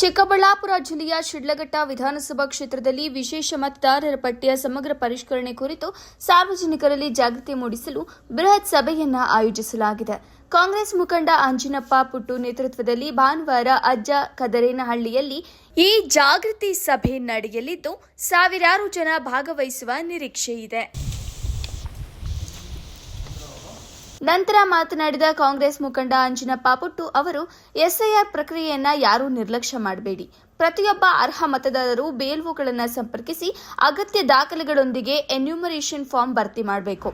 ಚಿಕ್ಕಬಳ್ಳಾಪುರ ಜಿಲ್ಲೆಯ ಶಿಡ್ಲಘಟ್ಟ ವಿಧಾನಸಭಾ ಕ್ಷೇತ್ರದಲ್ಲಿ ವಿಶೇಷ ಮತದಾರರ ಪಟ್ಟಿಯ ಸಮಗ್ರ ಪರಿಷ್ಕರಣೆ ಕುರಿತು ಸಾರ್ವಜನಿಕರಲ್ಲಿ ಜಾಗೃತಿ ಮೂಡಿಸಲು ಬೃಹತ್ ಸಭೆಯನ್ನ ಆಯೋಜಿಸಲಾಗಿದೆ. ಕಾಂಗ್ರೆಸ್ ಮುಖಂಡ ಅಂಜಿನಪ್ಪ ಪುಟ್ಟು ನೇತೃತ್ವದಲ್ಲಿ ಭಾನುವಾರ ಅಜ್ಜ ಕದರೇನಹಳ್ಳಿಯಲ್ಲಿ ಈ ಜಾಗೃತಿ ಸಭೆ ನಡೆಯಲಿದ್ದು, ಸಾವಿರಾರು ಜನ ಭಾಗವಹಿಸುವ ನಿರೀಕ್ಷೆ ಇದೆ. ನಂತರ ಮಾತನಾಡಿದ ಕಾಂಗ್ರೆಸ್ ಮುಖಂಡ ಅಂಜಿನಪ್ಪ ಪುಟ್ಟು ಅವರು, ಎಸ್ಐಆರ್ ಪ್ರಕ್ರಿಯೆಯನ್ನ ಯಾರೂ ನಿರ್ಲಕ್ಷ್ಯ ಮಾಡಬೇಡಿ. ಪ್ರತಿಯೊಬ್ಬ ಅರ್ಹ ಮತದಾರರು ಬಿಎಲ್ಒಗಳನ್ನು ಸಂಪರ್ಕಿಸಿ ಅಗತ್ಯ ದಾಖಲೆಗಳೊಂದಿಗೆ ಎನ್ಯೂಮರೇಷನ್ ಫಾರ್ಮ್ ಭರ್ತಿ ಮಾಡಬೇಕು.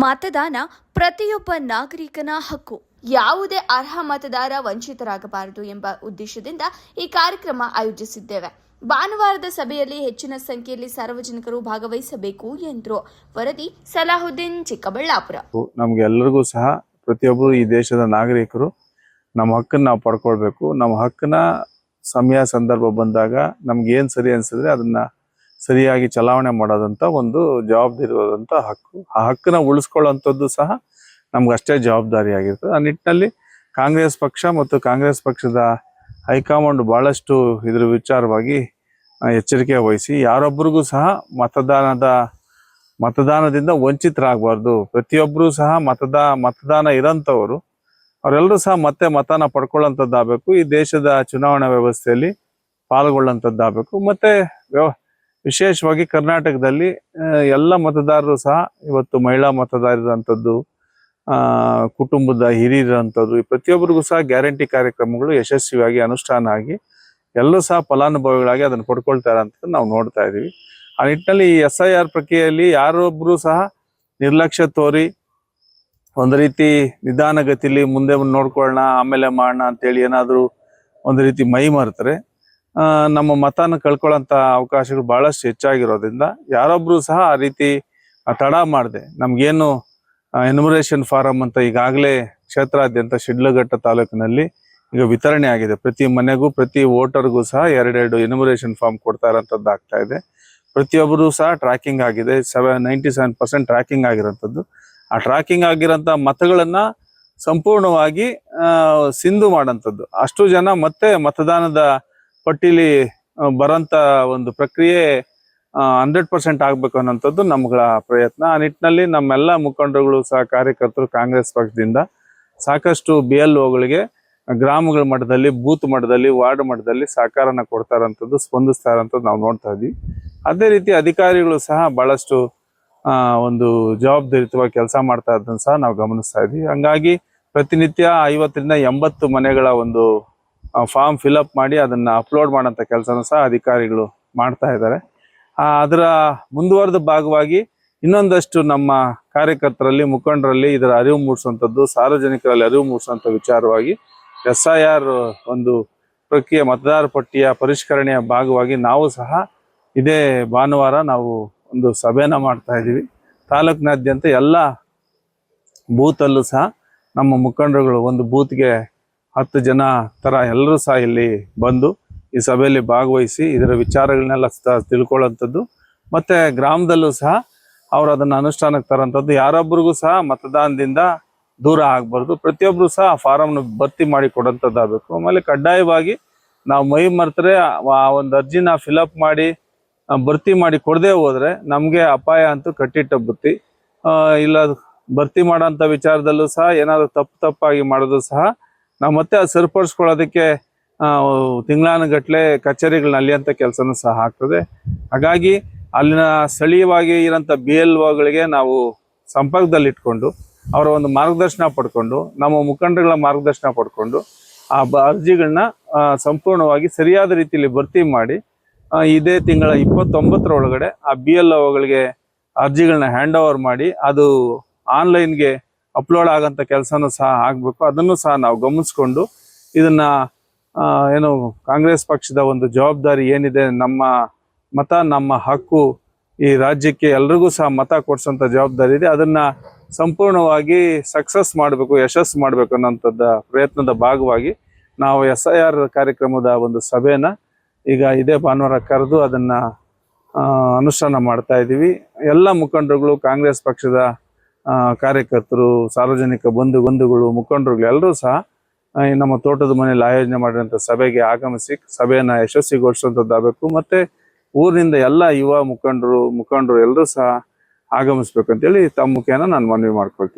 ಮತದಾನ ಪ್ರತಿಯೊಬ್ಬ ನಾಗರಿಕನ ಹಕ್ಕು. ಯಾವುದೇ ಅರ್ಹ ಮತದಾರ ವಂಚಿತರಾಗಬಾರದು ಎಂಬ ಉದ್ದೇಶದಿಂದ ಈ ಕಾರ್ಯಕ್ರಮ ಆಯೋಜಿಸಿದ್ದೇವೆ. ಭಾನುವಾರದ ಸಭೆಯಲ್ಲಿ ಹೆಚ್ಚಿನ ಸಂಖ್ಯೆಯಲ್ಲಿ ಸಾರ್ವಜನಿಕರು ಭಾಗವಹಿಸಬೇಕು ಎಂದರು. ವರದಿ ಸಲಾಹುದ್ದೀನ್, ಚಿಕ್ಕಬಳ್ಳಾಪುರ. ನಮ್ಗೆಲ್ಲರಿಗೂ ಸಹ ಪ್ರತಿಯೊಬ್ಬರು ಈ ದೇಶದ ನಾಗರಿಕರು ನಮ್ಮ ಹಕ್ಕನ್ನು ನಾವು ಪಡ್ಕೊಳ್ಬೇಕು. ನಮ್ಮ ಹಕ್ಕನ್ನ ಸಮಯ ಸಂದರ್ಭ ಬಂದಾಗ ನಮ್ಗೆ ಏನ್ ಸರಿ ಅನ್ಸಿದ್ರೆ ಅದನ್ನ ಸರಿಯಾಗಿ ಚಲಾವಣೆ ಮಾಡೋದಂತ ಒಂದು ಜವಾಬ್ದಾರಿ ಇರುವಂತ ಹಕ್ಕು. ಆ ಹಕ್ಕನ್ನ ಉಳಿಸ್ಕೊಳ್ಳುವಂಥದ್ದು ಸಹ ನಮ್ಗಷ್ಟೇ ಜವಾಬ್ದಾರಿ ಆಗಿರ್ತದೆ. ಆ ನಿಟ್ಟಿನಲ್ಲಿ ಕಾಂಗ್ರೆಸ್ ಪಕ್ಷ ಮತ್ತು ಕಾಂಗ್ರೆಸ್ ಪಕ್ಷದ ಹೈಕಮಾಂಡ್ ಬಹಳಷ್ಟು ಇದ್ರ ವಿಚಾರವಾಗಿ ಎಚ್ಚರಿಕೆ ವಹಿಸಿ ಯಾರೊಬ್ಬರಿಗೂ ಸಹ ಮತದಾನದಿಂದ ವಂಚಿತರಾಗಬಾರ್ದು. ಪ್ರತಿಯೊಬ್ಬರು ಸಹ ಮತದಾನ ಇರೋಂಥವ್ರು ಅವರೆಲ್ಲರೂ ಸಹ ಮತ್ತೆ ಮತನ ಪಡ್ಕೊಳ್ಳೋಂಥದ್ದಾಗಬೇಕು. ಈ ದೇಶದ ಚುನಾವಣಾ ವ್ಯವಸ್ಥೆಯಲ್ಲಿ ಪಾಲ್ಗೊಳ್ಳುವಂಥದ್ದಾಗಬೇಕು. ಮತ್ತೆ ವಿಶೇಷವಾಗಿ ಕರ್ನಾಟಕದಲ್ಲಿ ಎಲ್ಲ ಮತದಾರರು ಸಹ ಇವತ್ತು ಮಹಿಳಾ ಮತದಾರರಂಥದ್ದು, ಕುಟುಂಬದ ಹಿರಿಯರಂಥದ್ದು, ಪ್ರತಿಯೊಬ್ಬರಿಗೂ ಸಹ ಗ್ಯಾರಂಟಿ ಕಾರ್ಯಕ್ರಮಗಳು ಯಶಸ್ವಿಯಾಗಿ ಅನುಷ್ಠಾನ ಆಗಿ ಎಲ್ಲರೂ ಸಹ ಫಲಾನುಭವಿಗಳಾಗಿ ಅದನ್ನು ಪಡ್ಕೊಳ್ತಾರೆ ಅಂತ ನಾವು ನೋಡ್ತಾ ಇದೀವಿ. ಆ ನಿಟ್ಟಿನಲ್ಲಿ ಈ SIR ಪ್ರಕ್ರಿಯೆಯಲ್ಲಿ ಯಾರೊಬ್ರು ಸಹ ನಿರ್ಲಕ್ಷ್ಯ ತೋರಿ ಒಂದು ರೀತಿ ನಿಧಾನಗತಿಲಿ ಮುಂದೆ ನೋಡ್ಕೊಳ್ಳೋಣ ಆಮೇಲೆ ಮಾಡೋಣ ಅಂತೇಳಿ ಏನಾದರೂ ಒಂದು ರೀತಿ ಮೈ ಮರೆತರೆ ನಮ್ಮ ಮತನ ಕಳ್ಕೊಳ್ಳೋಂಥ ಅವಕಾಶಗಳು ಬಹಳಷ್ಟು ಹೆಚ್ಚಾಗಿರೋದ್ರಿಂದ ಯಾರೊಬ್ರು ಸಹ ಆ ರೀತಿ ತಡ ಮಾಡದೆ ನಮ್ಗೇನು ಎನ್ಯುಮರೇಷನ್ ಫಾರಂ ಅಂತ ಈಗಾಗಲೇ ಕ್ಷೇತ್ರಾದ್ಯಂತ ಶಿಡ್ಲಘಟ್ಟ ತಾಲೂಕಿನಲ್ಲಿ ಈಗ ವಿತರಣೆ ಆಗಿದೆ. ಪ್ರತಿ ಮನೆಗೂ ಪ್ರತಿ ವೋಟರ್ಗೂ ಸಹ 2 ಎನ್ಯುಮರೇಷನ್ ಫಾರ್ಮ್ ಕೊಡ್ತಾ ಇರೋಂಥದ್ದು ಆಗ್ತಾ ಇದೆ. ಪ್ರತಿಯೊಬ್ಬರು ಸಹ ಟ್ರ್ಯಾಕಿಂಗ್ ಆಗಿದೆ. 97% ಟ್ರ್ಯಾಕಿಂಗ್ ಆಗಿರೋಂಥದ್ದು. ಆ ಟ್ರ್ಯಾಕಿಂಗ್ ಆಗಿರೋಂಥ ಮತಗಳನ್ನ ಸಂಪೂರ್ಣವಾಗಿ ಸಿಂಧು ಮಾಡೋಂಥದ್ದು. ಅಷ್ಟು ಜನ ಮತ್ತೆ ಮತದಾನದ ಪಟ್ಟಿಲಿ ಬರೋಂಥ ಒಂದು ಪ್ರಕ್ರಿಯೆ 100% ಆಗ್ಬೇಕು ಅನ್ನೋಂಥದ್ದು ನಮ್ಗಳ ಪ್ರಯತ್ನ. ಆ ನಿಟ್ಟಿನಲ್ಲಿ ನಮ್ಮೆಲ್ಲ ಮುಖಂಡರುಗಳು ಸಹ ಕಾರ್ಯಕರ್ತರು ಕಾಂಗ್ರೆಸ್ ಪಕ್ಷದಿಂದ ಸಾಕಷ್ಟು BLOಗಳಿಗೆ ಗ್ರಾಮಗಳ ಮಟ್ಟದಲ್ಲಿ, ಬೂತ್ ಮಟ್ಟದಲ್ಲಿ, ವಾರ್ಡ್ ಮಟ್ಟದಲ್ಲಿ ಸಹಕಾರನ ಕೊಡ್ತಾ ಇರೋಂಥದ್ದು, ಸ್ಪಂದಿಸ್ತಾ ಇರೋಂಥದ್ದು ನಾವು ನೋಡ್ತಾ ಇದ್ವಿ. ಅದೇ ರೀತಿ ಅಧಿಕಾರಿಗಳು ಸಹ ಬಹಳಷ್ಟು ಒಂದು ಜವಾಬ್ದಾರಿಯುತವಾಗಿ ಕೆಲಸ ಮಾಡ್ತಾ ಇದ್ದನ್ನು ಸಹ ನಾವು ಗಮನಿಸ್ತಾ ಇದ್ವಿ. ಹಂಗಾಗಿ ಪ್ರತಿನಿತ್ಯ 50ರಿಂದ 80 ಮನೆಗಳ ಒಂದು ಫಾರ್ಮ್ ಫಿಲ್ಅಪ್ ಮಾಡಿ ಅದನ್ನ ಅಪ್ಲೋಡ್ ಮಾಡೋಂಥ ಕೆಲಸನೂ ಸಹ ಅಧಿಕಾರಿಗಳು ಮಾಡ್ತಾ ಇದ್ದಾರೆ. ಅದರ ಮುಂದುವರೆದ ಭಾಗವಾಗಿ ಇನ್ನೊಂದಷ್ಟು ನಮ್ಮ ಕಾರ್ಯಕರ್ತರಲ್ಲಿ, ಮುಖಂಡರಲ್ಲಿ ಇದರ ಅರಿವು ಮೂಡಿಸುವಂಥದ್ದು, ಸಾರ್ವಜನಿಕರಲ್ಲಿ ಅರಿವು ಮೂಡಿಸುವಂಥ ವಿಚಾರವಾಗಿ SIR ಒಂದು ಪ್ರಕ್ರಿಯೆ ಮತದಾರ ಪಟ್ಟಿಯ ಪರಿಷ್ಕರಣೆಯ ಭಾಗವಾಗಿ ನಾವು ಸಹ ಇದೇ ಭಾನುವಾರ ನಾವು ಒಂದು ಸಭೆನ ಮಾಡ್ತಾ ಇದ್ದೀವಿ. ತಾಲೂಕಿನಾದ್ಯಂತ ಎಲ್ಲ ಬೂತಲ್ಲೂ ಸಹ ನಮ್ಮ ಮುಖಂಡರುಗಳು ಒಂದು ಬೂತ್ಗೆ 10 ಜನ ಥರ ಎಲ್ಲರೂ ಸಹ ಇಲ್ಲಿ ಬಂದು ಈ ಸಭೆಯಲ್ಲಿ ಭಾಗವಹಿಸಿ ಇದರ ವಿಚಾರಗಳನ್ನೆಲ್ಲ ತಿಳ್ಕೊಳ್ಳೋಂಥದ್ದು, ಮತ್ತು ಗ್ರಾಮದಲ್ಲೂ ಸಹ ಅವರು ಅದನ್ನು ಅನುಷ್ಠಾನಕ್ಕೆ ತರೋಂಥದ್ದು. ಯಾರೊಬ್ಬರಿಗೂ ಸಹ ಮತದಾನದಿಂದ ದೂರ ಆಗಬಾರ್ದು. ಪ್ರತಿಯೊಬ್ಬರು ಸಹ ಆ ಫಾರಮ್ನ ಭರ್ತಿ ಮಾಡಿ ಕೊಡೋಂಥದ್ದಾಗಬೇಕು. ಆಮೇಲೆ ಕಡ್ಡಾಯವಾಗಿ ನಾವು ಮೈ ಮರೆತರೆ ಆ ಒಂದು ಅರ್ಜಿನ ಫಿಲಪ್ ಮಾಡಿ ಭರ್ತಿ ಮಾಡಿ ಕೊಡದೆ ಹೋದರೆ ನಮಗೆ ಅಪಾಯ ಅಂತೂ ಕಟ್ಟಿಟ್ಟ ಬುತ್ತಿ. ಇಲ್ಲ ಭರ್ತಿ ಮಾಡೋಂಥ ವಿಚಾರದಲ್ಲೂ ಸಹ ಏನಾದರೂ ತಪ್ಪಾಗಿ ಮಾಡೋದು ಸಹ ನಾವು ಮತ್ತೆ ಅದು ಸರಿಪಡಿಸ್ಕೊಳ್ಳೋದಕ್ಕೆ ತಿಂಗಳಾನುಗಟ್ಟಲೆ ಕಚೇರಿಗಳನ್ನ ಅಲ್ಲಿಯಂಥ ಕೆಲಸನೂ ಸಹ ಆಗ್ತದೆ. ಹಾಗಾಗಿ ಅಲ್ಲಿನ ಸ್ಥಳೀಯವಾಗಿ ಇರೋಂಥ BLOಗಳಿಗೆ ನಾವು ಸಂಪರ್ಕದಲ್ಲಿ ಇಟ್ಕೊಂಡು ಅವರ ಒಂದು ಮಾರ್ಗದರ್ಶನ ಪಡ್ಕೊಂಡು, ನಮ್ಮ ಮುಖಂಡರುಗಳ ಮಾರ್ಗದರ್ಶನ ಪಡ್ಕೊಂಡು ಆ ಅರ್ಜಿಗಳನ್ನ ಸಂಪೂರ್ಣವಾಗಿ ಸರಿಯಾದ ರೀತಿಯಲ್ಲಿ ಭರ್ತಿ ಮಾಡಿ ಇದೇ ತಿಂಗಳ 29ರೊಳಗಡೆ ಆ BLOಗಳಿಗೆ ಅರ್ಜಿಗಳನ್ನ ಹ್ಯಾಂಡ್ ಓವರ್ ಮಾಡಿ ಅದು ಆನ್ಲೈನ್ಗೆ ಅಪ್ಲೋಡ್ ಆಗೋಂಥ ಕೆಲಸನೂ ಸಹ ಆಗಬೇಕು. ಅದನ್ನು ಸಹ ನಾವು ಗಮನಿಸ್ಕೊಂಡು ಇದನ್ನ ಏನು ಕಾಂಗ್ರೆಸ್ ಪಕ್ಷದ ಒಂದು ಜವಾಬ್ದಾರಿ ಏನಿದೆ, ನಮ್ಮ ಮತ ನಮ್ಮ ಹಕ್ಕು, ಈ ರಾಜ್ಯಕ್ಕೆ ಎಲ್ರಿಗೂ ಸಹ ಮತ ಕೊಡ್ಸೋಂಥ ಜವಾಬ್ದಾರಿ ಇದೆ, ಅದನ್ನ ಸಂಪೂರ್ಣವಾಗಿ ಸಕ್ಸಸ್ ಮಾಡಬೇಕು, ಯಶಸ್ಸು ಮಾಡಬೇಕು ಅನ್ನೋಂಥದ್ದು ಪ್ರಯತ್ನದ ಭಾಗವಾಗಿ ನಾವು SIR ಕಾರ್ಯಕ್ರಮದ ಒಂದು ಸಭೆನ ಈಗ ಇದೇ ಭಾನುವಾರ ಕರೆದು ಅದನ್ನ ಅನುಷ್ಠಾನ ಮಾಡ್ತಾ ಇದ್ದೀವಿ. ಎಲ್ಲ ಮುಖಂಡರುಗಳು, ಕಾಂಗ್ರೆಸ್ ಪಕ್ಷದ ಕಾರ್ಯಕರ್ತರು, ಸಾರ್ವಜನಿಕ ಬಂಧುಗಳು, ಮುಖಂಡರುಗಳು ಎಲ್ಲರೂ ಸಹ ಈ ನಮ್ಮ ತೋಟದ ಮನೆಯಲ್ಲಿ ಆಯೋಜನೆ ಮಾಡಿದಂಥ ಸಭೆಗೆ ಆಗಮಿಸಿ ಸಭೆಯನ್ನು ಯಶಸ್ವಿಗೊಳಿಸುವಂಥದ್ದಾಗಬೇಕು. ಮತ್ತೆ ಊರಿನಿಂದ ಎಲ್ಲ ಯುವ ಮುಖಂಡರು ಎಲ್ಲರೂ ಸಹ ಆಗಮಿಸ್ಬೇಕಂತೇಳಿ ತಮ್ಮ ಮುಖೇನ ನಾನು ಮನವಿ ಮಾಡ್ಕೊಳ್ತೀನಿ.